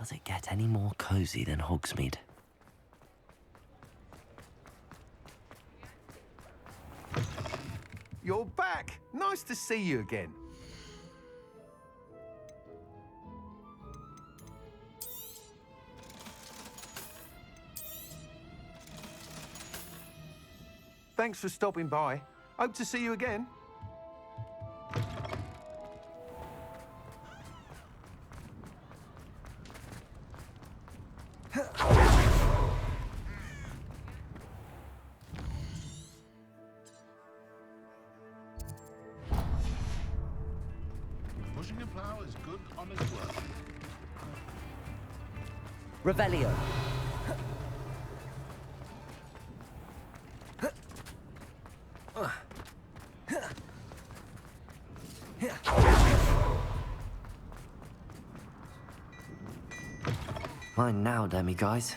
Does it get any more cozy than Hogsmeade? You're back! Nice to see you again. Thanks for stopping by. Hope to see you again. Pushing a plough is good, honest work. Revelio. Mine now, demi-guys.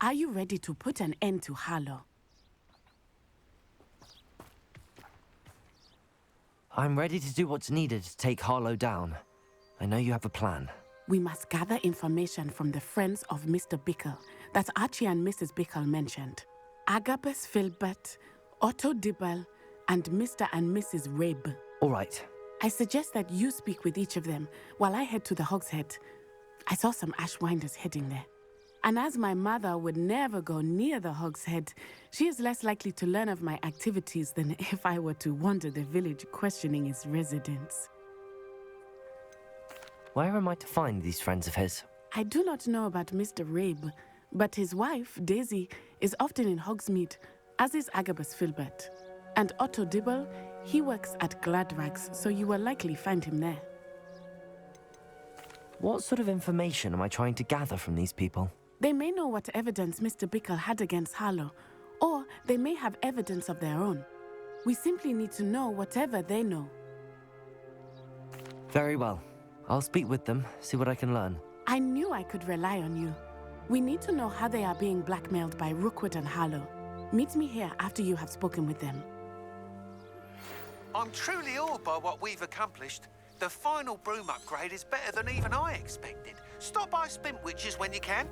Are you ready to put an end to Harlow? I'm ready to do what's needed to take Harlow down. I know you have a plan. We must gather information from the friends of Mr. Bickle that Archie and Mrs. Bickle mentioned. Agabus Filbert, Otto Dibble, and Mr. and Mrs. Rabe. All right. I suggest that you speak with each of them while I head to the Hogshead. I saw some Ashwinders heading there. And as my mother would never go near the Hogshead, she is less likely to learn of my activities than if I were to wander the village questioning its residents. Where am I to find these friends of his? I do not know about Mr. Rabe, but his wife, Daisy, is often in Hogsmeade, as is Agabus Filbert. And Otto Dibble, he works at Gladrags, so you will likely find him there. What sort of information am I trying to gather from these people? They may know what evidence Mr. Bickle had against Harlow, or they may have evidence of their own. We simply need to know whatever they know. Very well. I'll speak with them, see what I can learn. I knew I could rely on you. We need to know how they are being blackmailed by Rookwood and Harlow. Meet me here after you have spoken with them. I'm truly awed by what we've accomplished. The final broom upgrade is better than even I expected. Stop by Spintwitches when you can.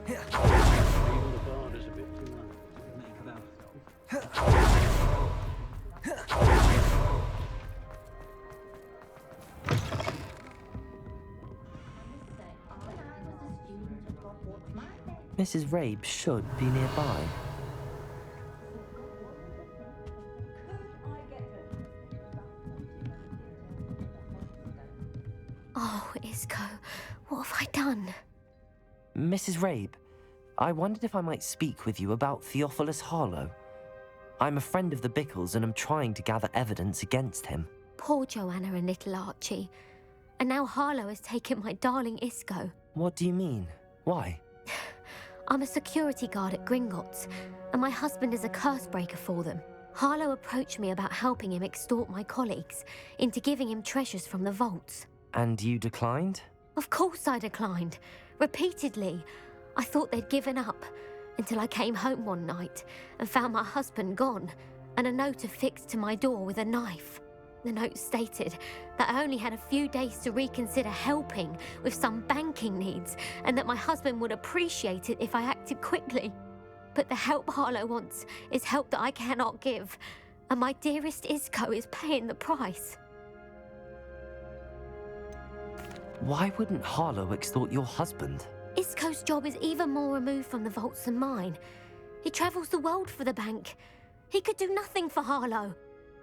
Even the guard is a bit too much. Mrs. Rabe should be nearby. Oh, Isco, what have I done? Mrs. Rabe, I wondered if I might speak with you about Theophilus Harlow. I'm a friend of the Bickles and I'm trying to gather evidence against him. Poor Joanna and little Archie. And now Harlow has taken my darling Isco. What do you mean? Why? I'm a security guard at Gringotts, and my husband is a curse breaker for them. Harlow approached me about helping him extort my colleagues into giving him treasures from the vaults. And you declined? Of course I declined. Repeatedly. I thought they'd given up, until I came home one night and found my husband gone, and a note affixed to my door with a knife. The note stated that I only had a few days to reconsider helping with some banking needs, and that my husband would appreciate it if I acted quickly. But the help Harlow wants is help that I cannot give, and my dearest Isco is paying the price. Why wouldn't Harlow extort your husband? Isco's job is even more removed from the vaults than mine. He travels the world for the bank. He could do nothing for Harlow.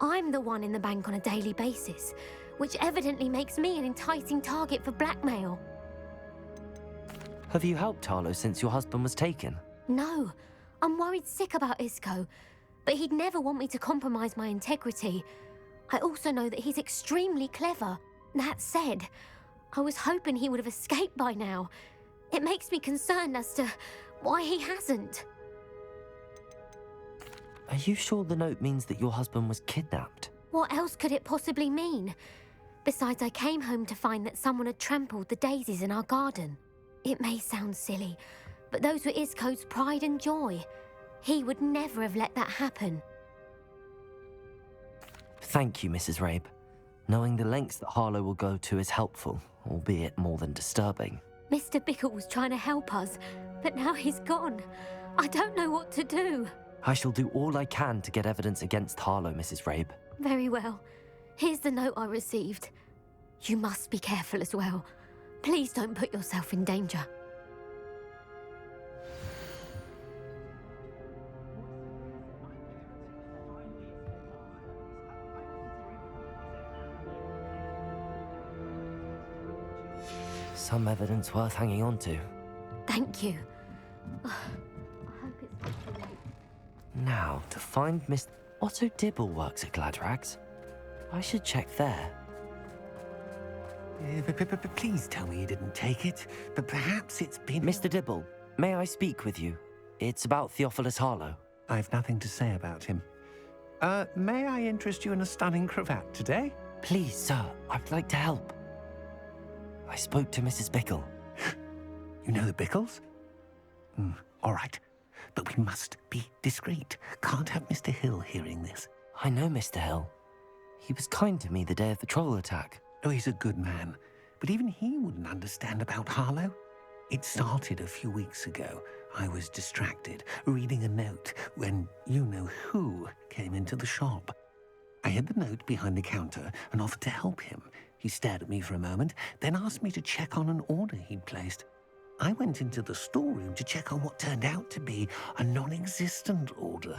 I'm the one in the bank on a daily basis, which evidently makes me an enticing target for blackmail. Have you helped Harlow since your husband was taken? No, I'm worried sick about Isco, but he'd never want me to compromise my integrity. I also know that he's extremely clever. That said, I was hoping he would have escaped by now. It makes me concerned as to why he hasn't. Are you sure the note means that your husband was kidnapped? What else could it possibly mean? Besides, I came home to find that someone had trampled the daisies in our garden. It may sound silly, but those were Isco's pride and joy. He would never have let that happen. Thank you, Mrs. Rabe. Knowing the lengths that Harlow will go to is helpful, albeit more than disturbing. Mr. Bickle was trying to help us, but now he's gone. I don't know what to do. I shall do all I can to get evidence against Harlow, Mrs. Rabe. Very well. Here's the note I received. You must be careful as well. Please don't put yourself in danger. Some evidence worth hanging on to. Thank you. I hope it's not too late. Now, to find Miss... Otto Dibble works at Gladrags. I should check there. Please tell me you didn't take it, but perhaps it's been... Mr. Dibble, may I speak with you? It's about Theophilus Harlow. I've nothing to say about him. May I interest you in a stunning cravat today? Please, sir, I'd like to help. I spoke to Mrs. Bickle. You know the Bickles? All right. But we must be discreet. Can't have Mr. Hill hearing this. I know Mr. Hill. He was kind to me the day of the troll attack. Oh, he's a good man. But even he wouldn't understand about Harlow. It started a few weeks ago. I was distracted, reading a note, when you-know-who came into the shop. I hid the note behind the counter and offered to help him. He stared at me for a moment, then asked me to check on an order he'd placed. I went into the storeroom to check on what turned out to be a non-existent order.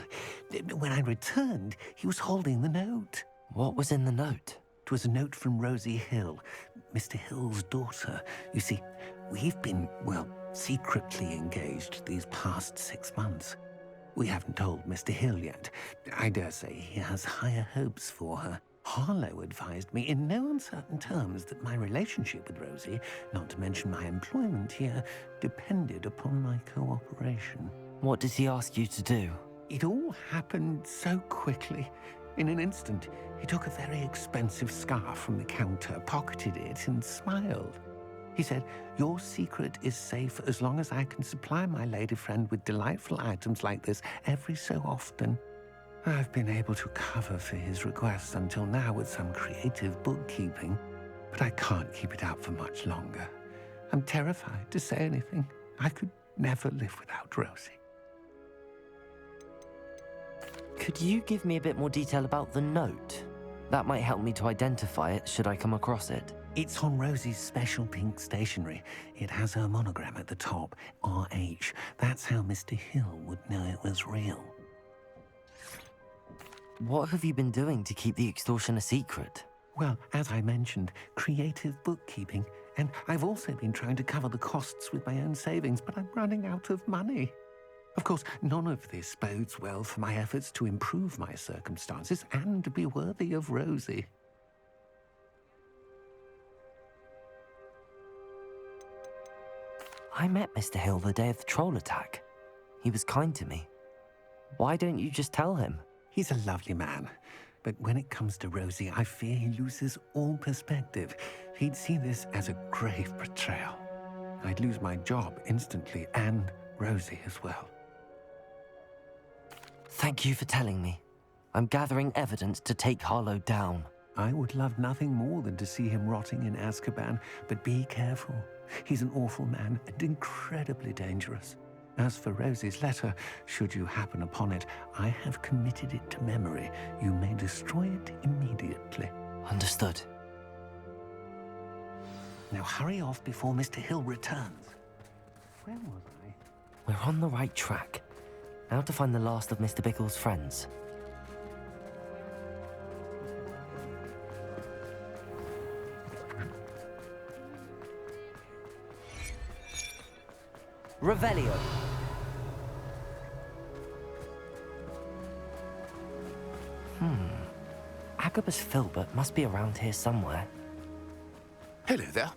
When I returned, he was holding the note. What was in the note? It was a note from Rosie Hill, Mr. Hill's daughter. You see, we've been, secretly engaged these past 6 months. We haven't told Mr. Hill yet. I dare say he has higher hopes for her. Harlow advised me in no uncertain terms that my relationship with Rosie, not to mention my employment here, depended upon my cooperation. What does he ask you to do? It all happened so quickly. In an instant, he took a very expensive scarf from the counter, pocketed it, and smiled. He said, "Your secret is safe as long as I can supply my lady friend with delightful items like this every so often." I've been able to cover for his requests until now with some creative bookkeeping, but I can't keep it up for much longer. I'm terrified to say anything. I could never live without Rosie. Could you give me a bit more detail about the note? That might help me to identify it should I come across it. It's on Rosie's special pink stationery. It has her monogram at the top, RH. That's how Mr. Hill would know it was real. What have you been doing to keep the extortion a secret? Well, as I mentioned, creative bookkeeping. And I've also been trying to cover the costs with my own savings, but I'm running out of money. Of course, none of this bodes well for my efforts to improve my circumstances and be worthy of Rosie. I met Mr. Hill the day of the troll attack. He was kind to me. Why don't you just tell him? He's a lovely man, but when it comes to Rosie, I fear he loses all perspective. He'd see this as a grave betrayal. I'd lose my job instantly, and Rosie as well. Thank you for telling me. I'm gathering evidence to take Harlow down. I would love nothing more than to see him rotting in Azkaban, but be careful. He's an awful man and incredibly dangerous. As for Rosie's letter, should you happen upon it, I have committed it to memory. You may destroy it immediately. Understood. Now hurry off before Mr. Hill returns. Where was I? We're on the right track. Now to find the last of Mr. Bickle's friends. Revelio. Agabus Filbert must be around here somewhere. Hello there.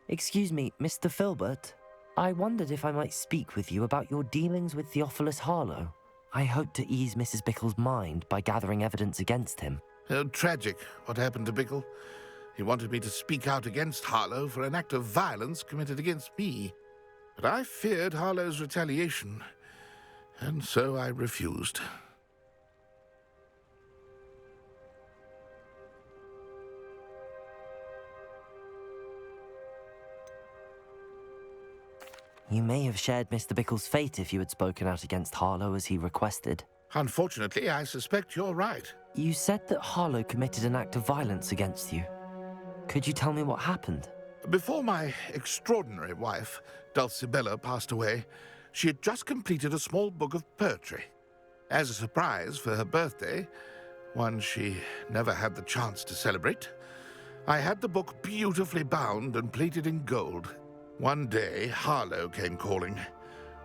Excuse me, Mr. Filbert. I wondered if I might speak with you about your dealings with Theophilus Harlow. I hope to ease Mrs. Bickle's mind by gathering evidence against him. Oh, tragic what happened to Bickle. He wanted me to speak out against Harlow for an act of violence committed against me. But I feared Harlow's retaliation, and so I refused. You may have shared Mr. Bickle's fate if you had spoken out against Harlow as he requested. Unfortunately, I suspect you're right. You said that Harlow committed an act of violence against you. Could you tell me what happened? Before my extraordinary wife, Dulcibella, passed away, she had just completed a small book of poetry. As a surprise for her birthday, one she never had the chance to celebrate, I had the book beautifully bound and plated in gold. One day, Harlow came calling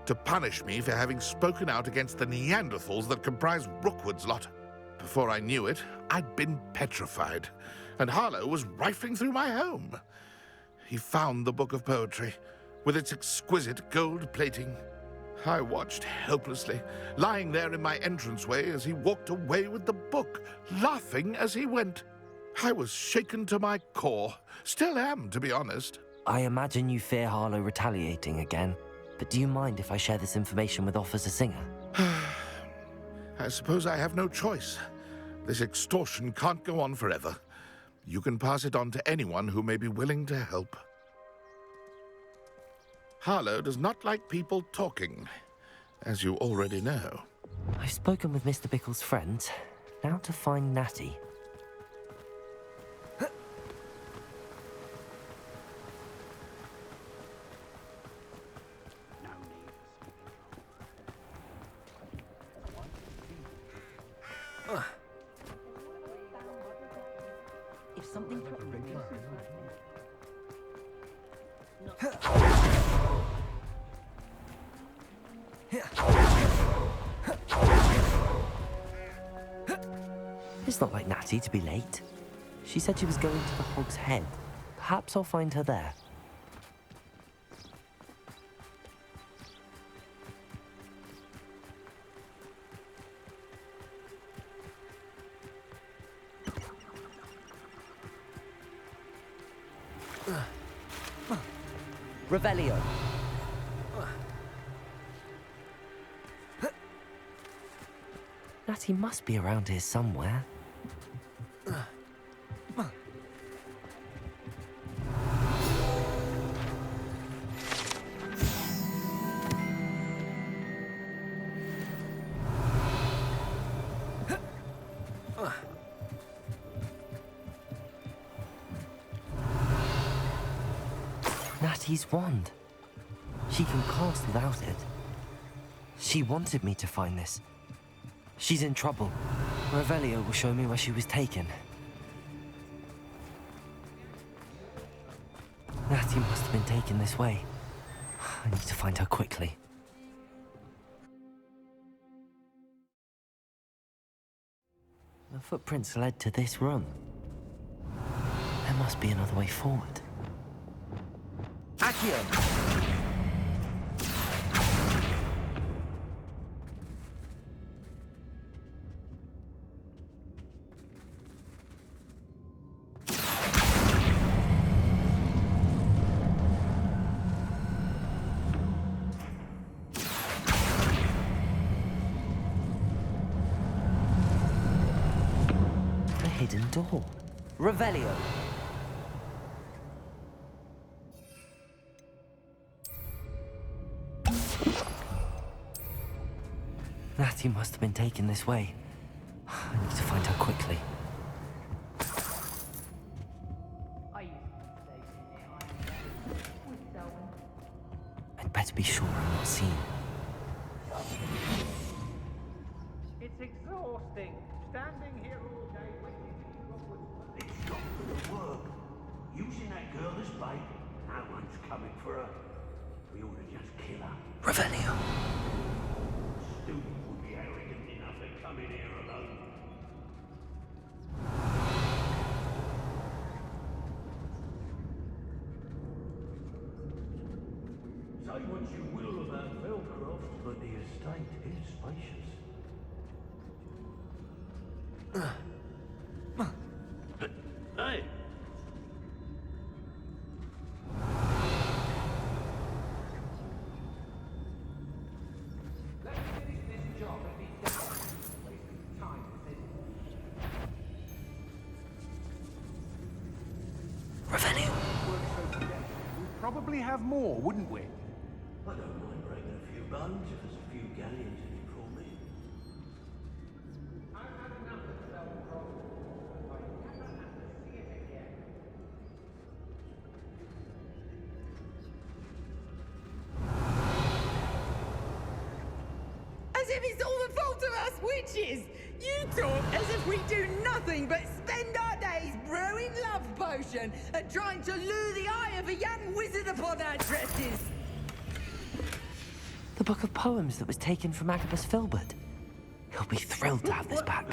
to punish me for having spoken out against the Neanderthals that comprise Rookwood's lot. Before I knew it, I'd been petrified, and Harlow was rifling through my home. He found the book of poetry, with its exquisite gold plating. I watched helplessly, lying there in my entranceway as he walked away with the book, laughing as he went. I was shaken to my core. Still am, to be honest. I imagine you fear Harlow retaliating again, but do you mind if I share this information with Officer Singer? I suppose I have no choice. This extortion can't go on forever. You can pass it on to anyone who may be willing to help. Harlow does not like people talking, as you already know. I've spoken with Mr. Bickle's friends. Now to find Natty. If something It's not like Natty to be late. She said she was going to the Hog's Head. Perhaps I'll find her there. Revelio. Natty must be around here somewhere. Betty's wand. She can cast without it. She wanted me to find this. She's in trouble. Revelio will show me where she was taken. Natty must have been taken this way. I need to find her quickly. The footprints led to this room. There must be another way forward. Accio! Hidden door. Revelio. Natty must have been taken this way. I need to find her quickly. I'd better be sure I'm not seen. It's exhausting, standing here all day waiting for Hogwarts. It's not gonna work. Using that girl as bait, no one's coming for her. We ought to just kill her. Revelio. Students would be arrogant enough to come in here alone. Say what you will about Velcroft, but the estate is spacious. Hey! Let's finish this job and be done. Wasting time with it. Revelio. We'd probably have more, wouldn't we? I don't mind breaking a few bones if there's a few galleons in it for me. I've had enough of Velcro. I never have to see it again. As if it's all the fault of us witches! You talk as if we do nothing but spend our days brewing love potion and trying to lure the eye of a young wizard upon our dresses! The book of poems that was taken from Agabus Filbert. He'll be thrilled to have this back.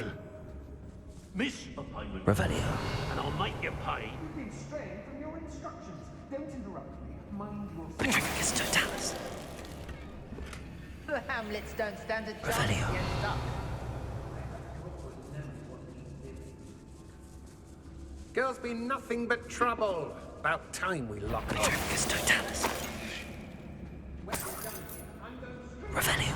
Miss a payment. Revelio. And I'll make you pay. You've been straying from your instructions. Don't interrupt me. Mind your... Patricius Totalis. The Hamlets don't stand a chance Revelio. against us. Girls be nothing but trouble. About time we lock her. Patricius Totalis. Revelio.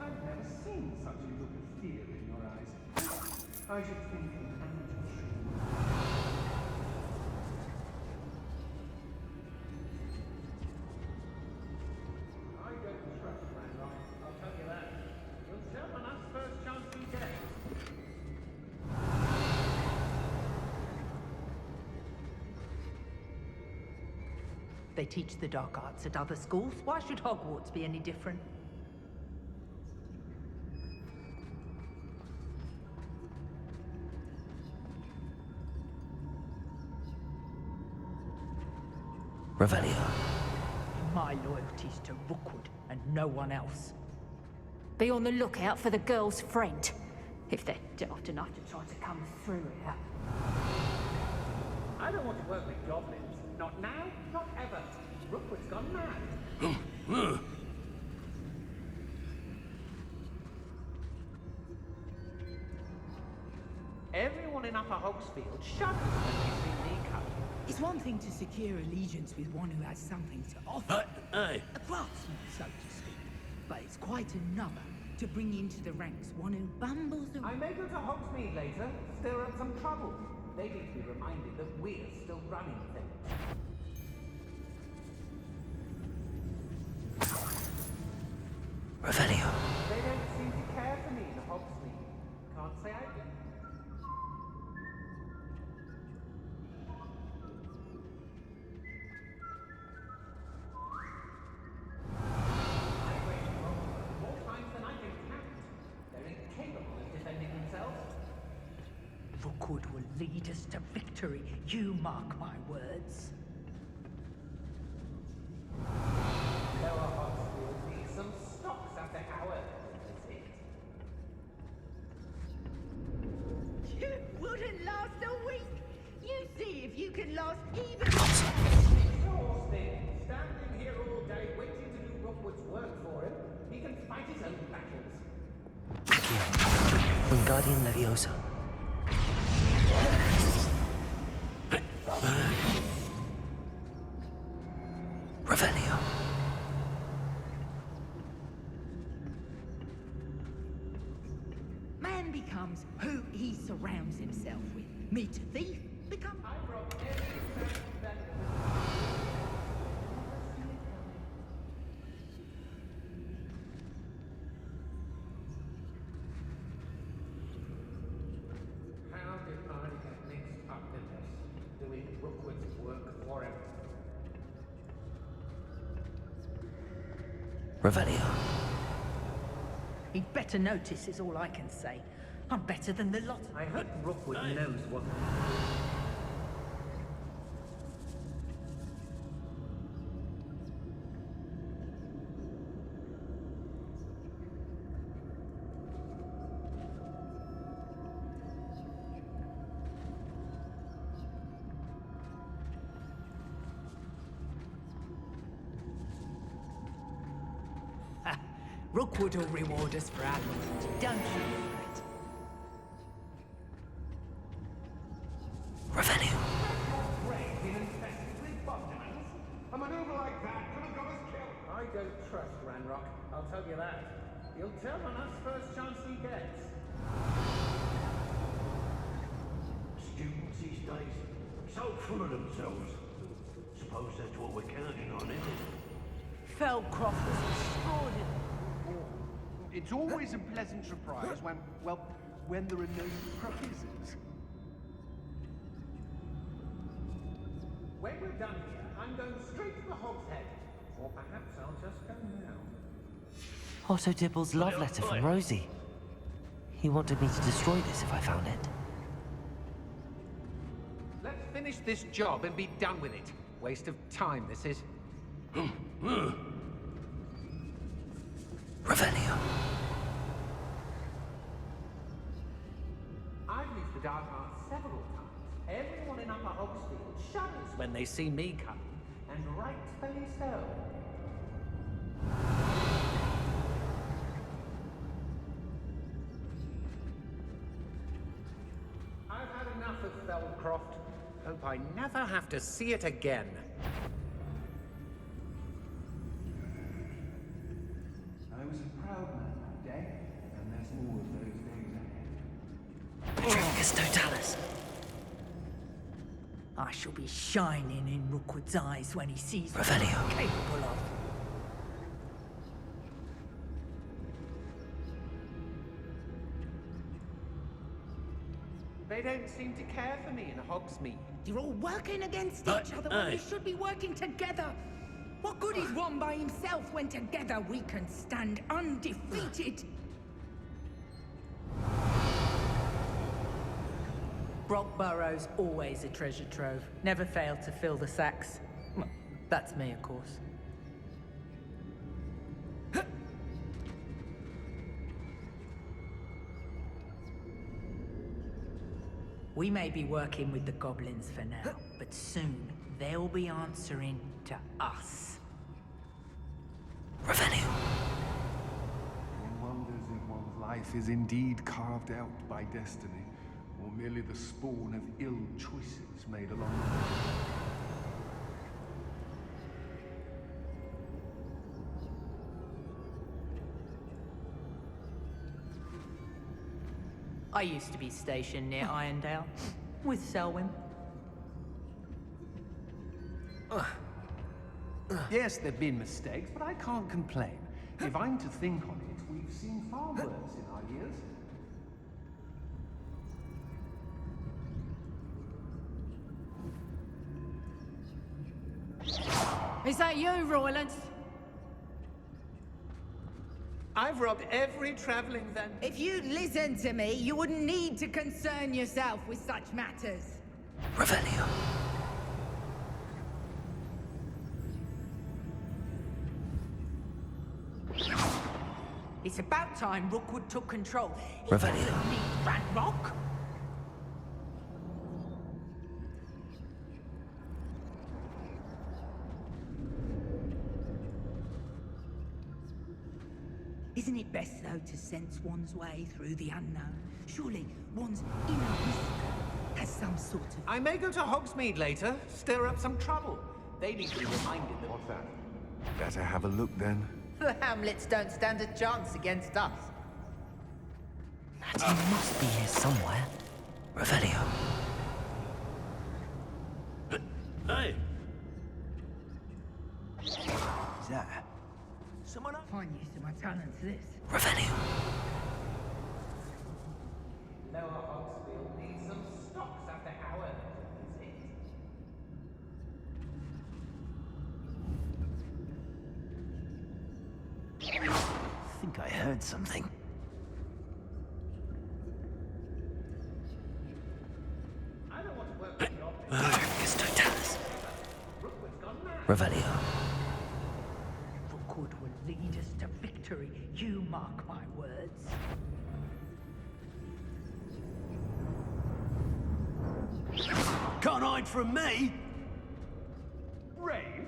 I've never seen such a look of fear in your eyes. I should think an I don't trust Randolph, I'll tell you that. He'll tell on us first chance we get. They teach the dark arts at other schools. Why should Hogwarts be any different? Revelio. My loyalty's to Rookwood and no one else. Be on the lookout for the girl's friend, if they're daft enough to try to come through here. I don't want to work with goblins. Not now, not ever. Rookwood's gone mad. Everyone in Upper Hogsfield shudders when they see me coming. It's one thing to secure allegiance with one who has something to offer. Hey. A craftsman, so to speak. But it's quite another to bring into the ranks one who bumbles I around. may go to Hogsmeade later, stir up some trouble. They need to be reminded that we're still running things. Revelio. They don't seem to care for me in Hogsmeade. Can't say I do. Rookwood will lead us to victory. You mark my words. Lower Hogsfield needs some stocks after our visit. You wouldn't last a week. You see if you can last even. Exhausting. Standing here all day waiting to do Rookwood's work for him. He can fight his own battles. Accio. Wingardium Leviosa. Revelio. Man becomes who he surrounds himself with. Meet a thief, become. I broke every that. How did I get mixed up in this? Doing Rookwood's work for him? Revelio. He'd better notice is all I can say. I'm better than the lot. I hope Rookwood knows what. Rookwood will reward us for our loyalty. Don't you fret. Revelio. A maneuver like that could have got us killed. I don't trust Ranrock, I'll tell you that. He'll tell on us first chance he gets. Students these days, so full of themselves. Suppose that's what we're counting on, isn't it? Feldcroft was extraordinary. It's always a pleasant surprise when there are no surprises. When we're done here, I'm going straight to the Hog's Head. Or perhaps I'll just go now. Otto Dibble's love letter from Rosie. He wanted me to destroy this if I found it. Let's finish this job and be done with it. Waste of time, this is. Revelio. I've used the dark arts several times. Everyone in Upper Hogsfield shudders when they see me come. And rightfully so. I've had enough of Feldcroft. Hope I never have to see it again. I was a proud man that day, and there's more of those days ahead. Patricus Totalis. I shall be shining in Rookwood's eyes when he sees what Revelio. I'm capable of. They don't seem to care for me in Hogsmeade. You're all working against each other when we should be working together. What good is one by himself when together we can stand undefeated? Brockborough's always a treasure trove. Never failed to fill the sacks. Well, that's me, of course. We may be working with the goblins for now, but soon they'll be answering to us. Revelio. One wonders if one's life is indeed carved out by destiny, or merely the spawn of ill choices made along the way. I used to be stationed near Irondale with Selwyn. Yes, there've been mistakes, but I can't complain. If I'm to think on it, we've seen far worse in our years. Is that you, Roylance? I've robbed every traveling vendor. If you'd listen to me, you wouldn't need to concern yourself with such matters. Revelio. It's about time Rookwood took control. He Revelio. doesn't need Ranrock. Isn't it best, though, to sense one's way through the unknown? Surely one's inner whisper has some sort of... I may go to Hogsmeade later, stir up some trouble. They need to be reminded that... What's that? Better have a look then. The Hamlets don't stand a chance against us. That he must be here somewhere. Revelio. Hey! Is that... someone else? Fine use of my talents, this. Revelio. Lower Hogsmeade needs some stocks after our visit. I think I heard something. I don't want to work with your Marcus Totalis. Rookwood's gone mad. Revelio. Rookwood will lead us to victory. You mark my words. Can't hide from me! Brave?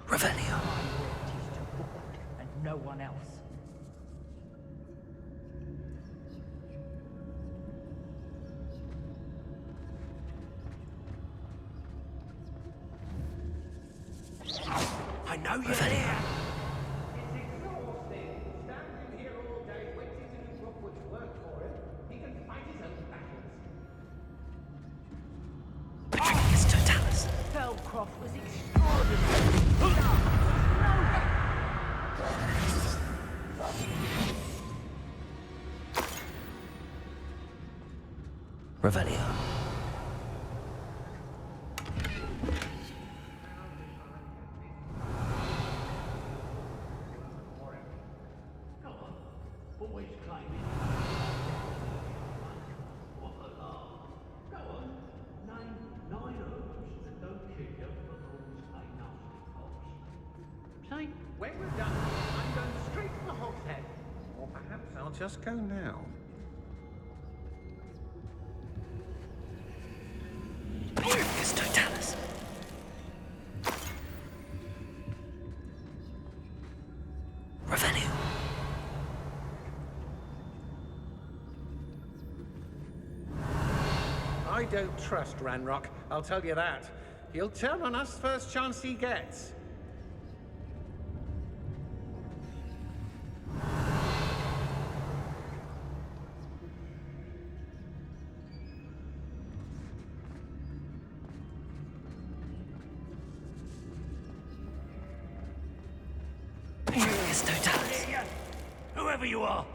Revelio. My word is to Rookwood and no one else. I know you're Revelio. here! It's exhausting. Standing here all day waiting to do Rookwood's work for him. He can fight his own battles. Marcus Totalis. Feldcroft was extraordinary. Revelio. Always claiming. What a laugh. Go on, name 9 herbs that don't kill you but cause a nasty cough. Say, When we're done, I'm going straight to the Hogshead. Or perhaps I'll just go now. Marcus Totalis. Revelio. I don't trust Ranrock, I'll tell you that. He'll turn on us first chance he gets. Marcus Totalis. whoever you are!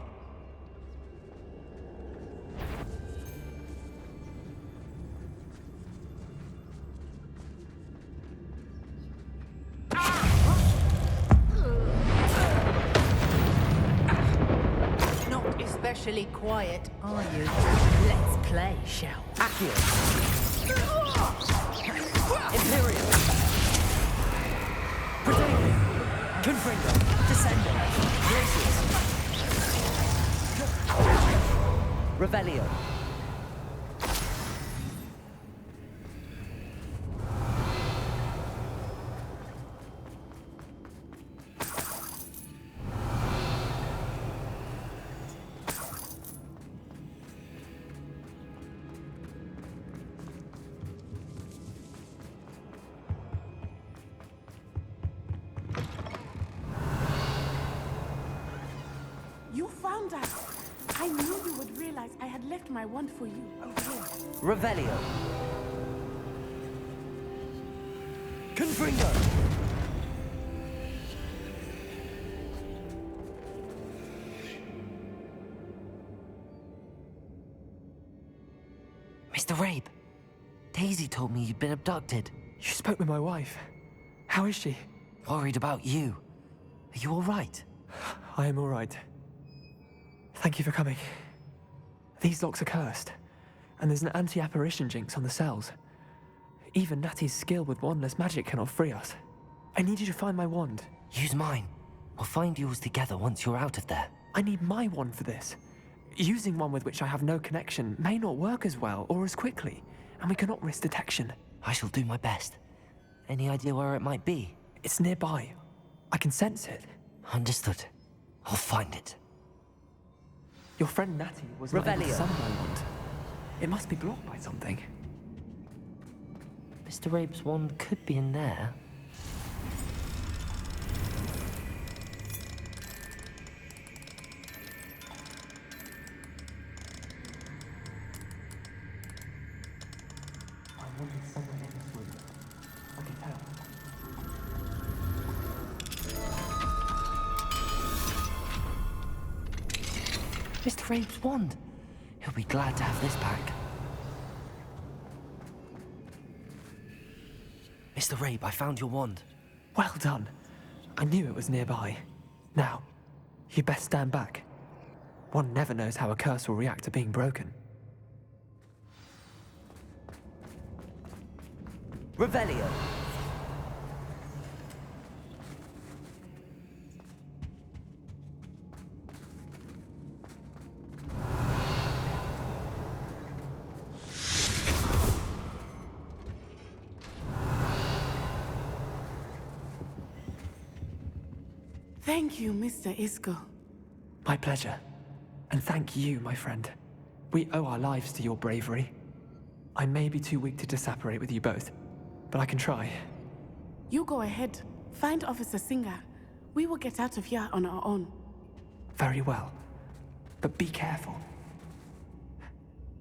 Not especially quiet, are you? Let's play, shall we? Accio. Imperial. Britannia. Confringo. Descendo. Glacius. Revelio. You found us. I knew you would realize I had left my wand for you over here. Revelio. Confringo. Mr. Rabe, Daisy told me you'd been abducted. You spoke with my wife. How is she? Worried about you. Are you all right? I am all right. Thank you for coming. These locks are cursed, and there's an anti-apparition jinx on the cells. Even Natty's skill with wandless magic cannot free us. I need you to find my wand. Use mine. We'll find yours together once you're out of there. I need my wand for this. Using one with which I have no connection may not work as well or as quickly, and we cannot risk detection. I shall do my best. Any idea where it might be? It's nearby. I can sense it. Understood. I'll find it. Your friend Natty was not able to Revelio. summon my wand. It must be blocked by something. Mr. Rabe's wand could be in there. My wand is somewhere in this room. I can tell. Mr. Rabe's wand. He'll be glad to have this back. Mr. Rabe, I found your wand. Well done. I knew it was nearby. Now, you best stand back. One never knows how a curse will react to being broken. Revelio. Thank you, Mr. Isco. My pleasure. And thank you, my friend. We owe our lives to your bravery. I may be too weak to disapparate with you both, but I can try. You go ahead. Find Officer Singer. We will get out of here on our own. Very well. But be careful.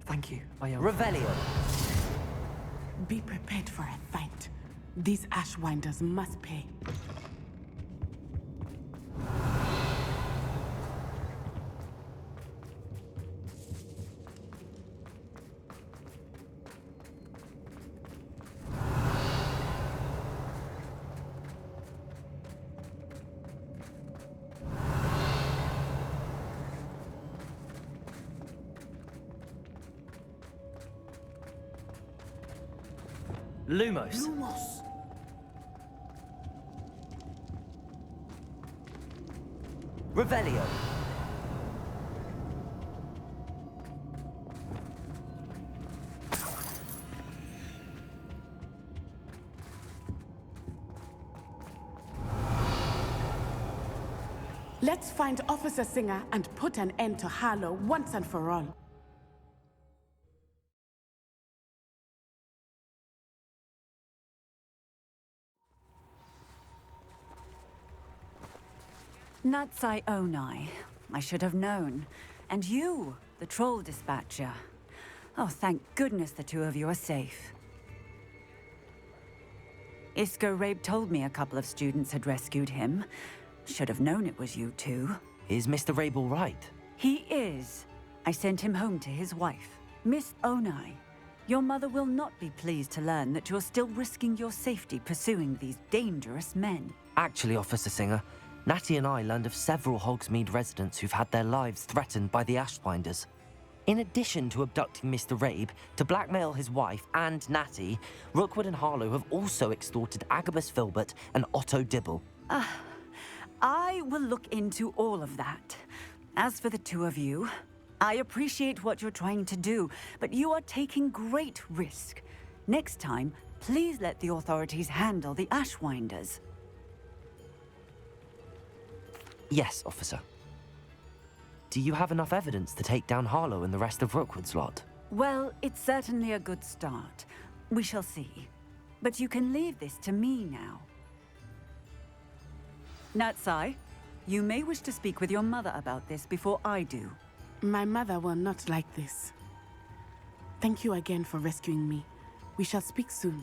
Thank you, my young Revelio. Be prepared for a fight. These Ashwinders must pay. Lumos. Lumos. Revelio. Let's find Officer Singer and put an end to Harlow once and for all. Natsai Onai. I should have known. And you, the troll dispatcher. Oh, thank goodness the two of you are safe. Isco Rabe told me a couple of students had rescued him. Should have known it was you two. Is Mr. Rabe all right? He is. I sent him home to his wife. Miss Onai, your mother will not be pleased to learn that you're still risking your safety pursuing these dangerous men. Actually, Officer Singer, Natty and I learned of several Hogsmeade residents who've had their lives threatened by the Ashwinders. In addition to abducting Mr. Rabe, to blackmail his wife and Natty, Rookwood and Harlow have also extorted Agabus Filbert and Otto Dibble. I will look into all of that. As for the two of you, I appreciate what you're trying to do, but you are taking great risk. Next time, please let the authorities handle the Ashwinders. Yes, officer. Do you have enough evidence to take down Harlow and the rest of Rookwood's lot? Well, it's certainly a good start. We shall see. But you can leave this to me now. Natsai, you may wish to speak with your mother about this before I do. My mother will not like this. Thank you again for rescuing me. We shall speak soon.